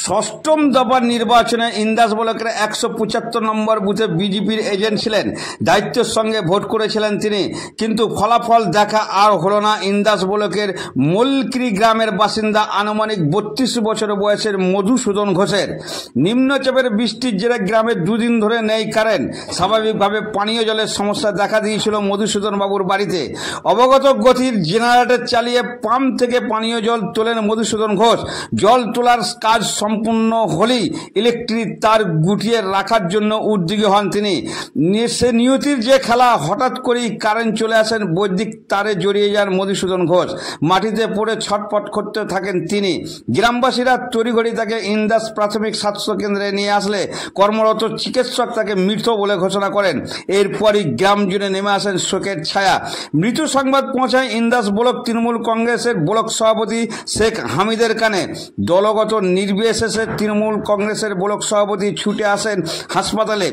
ষষ্ঠম দফার নির্বাচনে ইন্দাস ব্লকের 175 নম্বর বুথে বিজেপির এজেন্ট ছিলেন। দায়িত্বের সঙ্গে ভোট করেছিলেন তিনি, কিন্তু ফলাফল দেখা আর হলো না। ইন্দাস ব্লকের মলকিরি গ্রামের বাসিন্দা আনুমানিক 32 বছর বয়সের মধুসূদন ঘোষের। নিম্নচাপের বৃষ্টির জেরে গ্রামে দুদিন ধরে নেই কারেন্ট। স্বাভাবিকভাবে পানীয় জলের সমস্যা দেখা দিয়েছিল মধুসূদন বাবুর বাড়িতে। অবগত গতির জেনারেটর চালিয়ে পাম্প থেকে পানীয় জল তোলেন মধুসূদন ঘোষ। জল তোলার কাজ সম্পূর্ণ হলেই ইলেকট্রিক তার গুটিয়ে রাখার জন্য উদ্যোগী হন তিনি। সে নিয়তির যে খেলা, হঠাৎ করেই কারেন্ট চলে আসেন। বৈদ্যুতিক তারে জড়িয়ে যান মধুসূদন ঘোষ। মাটিতে পড়ে ছটফট করতে থাকেন তিনি। গ্রামবাসীরা তড়িঘড়ি তাকে ইন্দাস প্রাথমিক স্বাস্থ্য কেন্দ্রে নিয়ে আসলে কর্মরত চিকিৎসক তাকে মৃত বলে ঘোষণা করেন। এরপরই গ্রাম জুড়ে নেমে আসেন শোকের ছায়া। মৃত্যু সংবাদ পৌঁছায় ইন্দাস ব্লক তৃণমূল কংগ্রেসের ব্লক সভাপতি শেখ হামিদের কানে। দলগত নির্বিশেষে তৃণমূল কংগ্রেসের ব্লক সভাপতি ছুটে আসেন হাসপাতালে।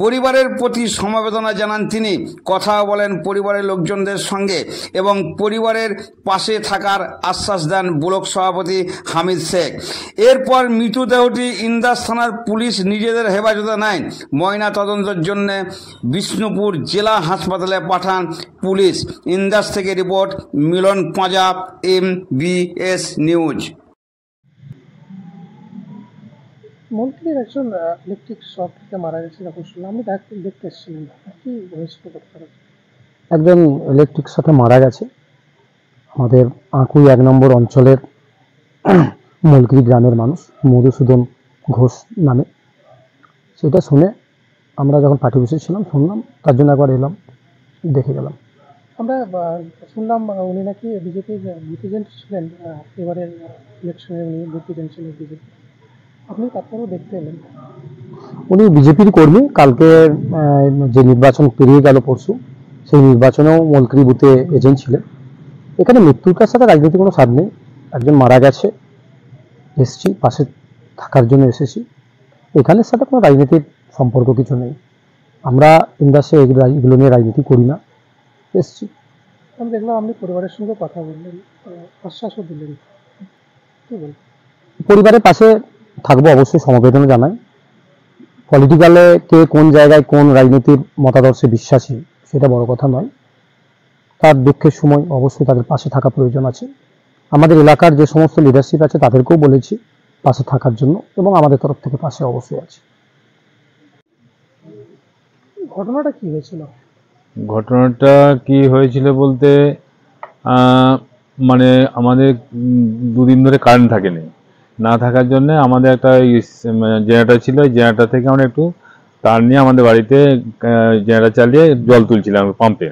পরিবারের প্রতি সমবেদনা জানান তিনি। কথা বলেন পরিবারের লোকজনদের সঙ্গে এবং পরিবারের পাশে থাকার আশ্বাস দেন ব্লক সভাপতি হামিদ শেখ। এরপর মৃতদেহটি ইন্দাস থানার পুলিশ নিজেদের হেফাজতে নেয়। ময়না তদন্তের জন্য বিষ্ণুপুর জেলা হাসপাতালে পাঠান পুলিশ। ইন্দাস থেকে রিপোর্ট মিলন পাঁজাব, MBS নিউজ। মন্ত্রীর একজন ইলেকট্রিক শক থেকে মারা গেছে যখন শুনলাম, আমি দেখতে এসেছিলাম, কি হয়েছিল? একজন ইলেকট্রিক শকে মারা গেছে আমাদের আঁকুই 1 নম্বর অঞ্চলের মলকিরি গ্রামের মানুষ মধুসূদন ঘোষ নামে। সেটা শুনে আমরা যখন পার্টি বসেছিলাম শুনলাম, তার জন্য একবার এলাম, দেখে গেলাম। আমরা শুনলাম উনি নাকি বিজেপির বুথ এজেন্ট ছিলেন, এবারের ইলেকশনে উনি বুথ এজেন্ট ছিলেন বিজেপি। আপনি তারপরেও দেখতে এলেন? উনি বিজেপির কর্মী। কালকে যে নির্বাচন পেরিয়ে গেল পরশু, সেই নির্বাচনেও মলকিরি বুথে এজেন্ট ছিলেন। এখানে মৃত্যুটার সাথে রাজনীতির কোনো স্বাদ নেই। একজন মারা গেছে, এসেছি পাশে থাকার জন্য এসেছি। এখানের সাথে কোনো রাজনীতির সম্পর্ক কিছু নেই। আমরা ইন্দাসে এগুলো নিয়ে রাজনীতি করি না, এসেছি। আমি দেখলাম আপনি পরিবারের সঙ্গে কথা বললেন, আশ্বাসও দিলেন, কি বলবেন? পরিবারের পাশে থাকবো, অবশ্যই সমবেদনা জানাই। পলিটিক্যালে কে কোন জায়গায় কোন রাজনীতির মতাদর্শে বিশ্বাসী সেটা বড় কথা নয়। তার দুঃখের সময় অবশ্যই তাদের পাশে থাকা প্রয়োজন আছে। আমাদের এলাকার যে সমস্ত লিডারশিপ আছে তাদেরকেও বলেছি পাশে থাকার জন্য, এবং আমাদের তরফ থেকে পাশে অবশ্যই আছে। ঘটনাটা কি হয়েছিল? ঘটনাটা কি হয়েছিল বলতে, মানে আমাদের 2 দিন ধরে কারেন্ট থাকেনি। না থাকার জন্য আমাদের একটা জেনারেটর ছিল। ওই জেনারেটর থেকে আমরা একটু তার নিয়ে আমাদের বাড়িতে জেনারেটর চালিয়ে জল তুলছিলাম পাম্পে।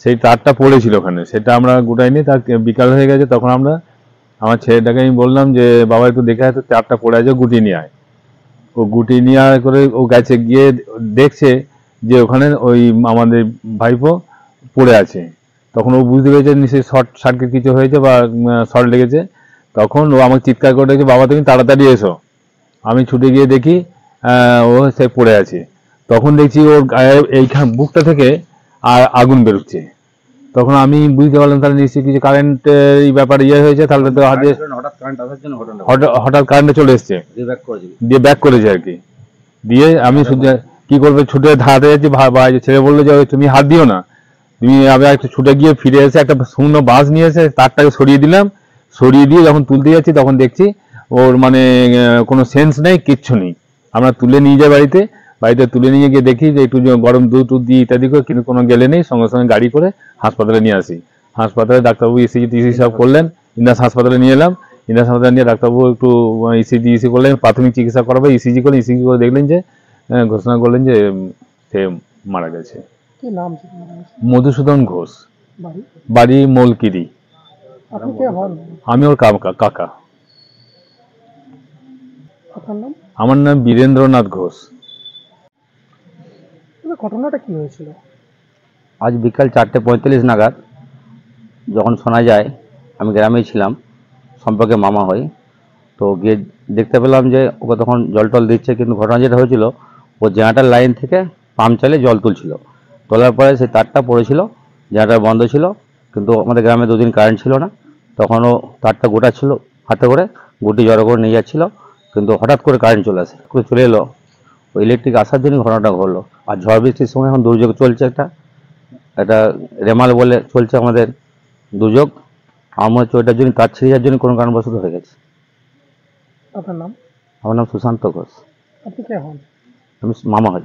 সেই তারটা পড়েছিল ওখানে, সেটা আমরা গুটাইনি। তার বিকাল হয়ে গেছে, তখন আমরা আমার ছেলেটাকে আমি বললাম যে বাবা একটু দেখে আয় তো, তারটা পড়ে আছে, গুটিয়ে নিয়ে আয়। ও গুটিয়ে নিয়ে আয় করে ও গেছে, গিয়ে দেখছে যে ওখানে ওই আমাদের ভাইপো পড়ে আছে। তখন ও বুঝতে পেরেছে নিশ্চয়ই শর্ট সার্কিট কিছু হয়েছে বা শর্ট লেগেছে। তখন ও আমাকে চিৎকার করে দেখছে, বাবা তুমি তাড়াতাড়ি এসো। আমি ছুটে গিয়ে দেখি ও সে পড়ে আছে। তখন দেখছি ওর গায়ে এইখান বুকটা থেকে আর আগুন বেরোচ্ছে। তখন আমি বুঝতে পারলাম তাহলে নিশ্চয়ই কিছু কারেন্টের ব্যাপার হয়েছে। তাহলে তো হঠাৎ কারেন্টে চলে এসছে, দিয়ে ব্যাক করেছে আর কি। দিয়ে আমি কি করবে ছুটে ধারাতে যাচ্ছি, ছেলে বললো যে তুমি হাত দিও না, তুমি আবার একটু ছুটে গিয়ে ফিরে এসে একটা শূন্য বাস নিয়ে এসে তারটাকে সরিয়ে দিলাম। সরিয়ে দিয়ে যখন তুলতে যাচ্ছি তখন দেখছি ওর মানে কোনো সেন্স নেই, কিচ্ছু নেই। আমরা তুলে নিয়ে যাই বাড়িতে তুলে নিয়ে গিয়ে দেখি যে একটু গরম দুধ টুধ দিয়ে ইত্যাদি করে, কিন্তু কোনো গেলে নেই। সঙ্গে সঙ্গে গাড়ি করে হাসপাতালে নিয়ে আসি। হাসপাতালে ডাক্তারবাবু ইসিজি সব করলেন। ইন্দাস হাসপাতালে নিয়ে এলাম। ইন্দাস হাসপাতালে নিয়ে ডাক্তারবাবু একটু ইসি করলেন, প্রাথমিক চিকিৎসা করাবে। ইসিজি করে দেখলেন যে ঘোষণা করলেন যে সে মারা গেছে। কি নাম? মধুসূদন ঘোষ, বাড়ি মলকিরি। আপনি কে হন? আমি ওর কাকা। আপনার নাম? আমার নাম বীরেন্দ্রনাথ ঘোষ। ঘটনাটা কি হয়েছিল? আজ বিকাল 4:45 নাগাদ যখন শোনা যায়, আমি গ্রামেই ছিলাম, সম্পর্কে মামা হই। তো গিয়ে দেখতে পেলাম যে ওকে তখন জল টল দিচ্ছে, কিন্তু ঘটনা যেটা হয়েছিল, ও জেনারেটর লাইন থেকে পাম্প চালিয়ে জল তুলছিল। তোলার পরে সেই তারটা পড়েছিল, জেনারেটর বন্ধ ছিল, কিন্তু আমাদের গ্রামে 2 দিন কারেন্ট ছিল না। তখন ও তারটা গোটা ছিল, হাতে করে গুটি জড়ো করে নিয়ে যাচ্ছিল। কিন্তু হঠাৎ করে কারেন্ট চলে আসে, করে চলে এলো। ওই ইলেকট্রিক আসার জন্য ঘটনাটা ঘটলো। আর ঝড় বৃষ্টির সময় এখন দুর্যোগ চলছে, একটা রেমাল বলে চলছে আমাদের দুর্যোগ। আমার মনে হচ্ছে ওইটার জন্য তার ছিঁড়ে যাওয়ার জন্য কোনো কারণবশত হয়ে গেছে। আপনার নাম? আমার নাম সুশান্ত ঘোষ, আপনি কে হন? আমি মামা হই।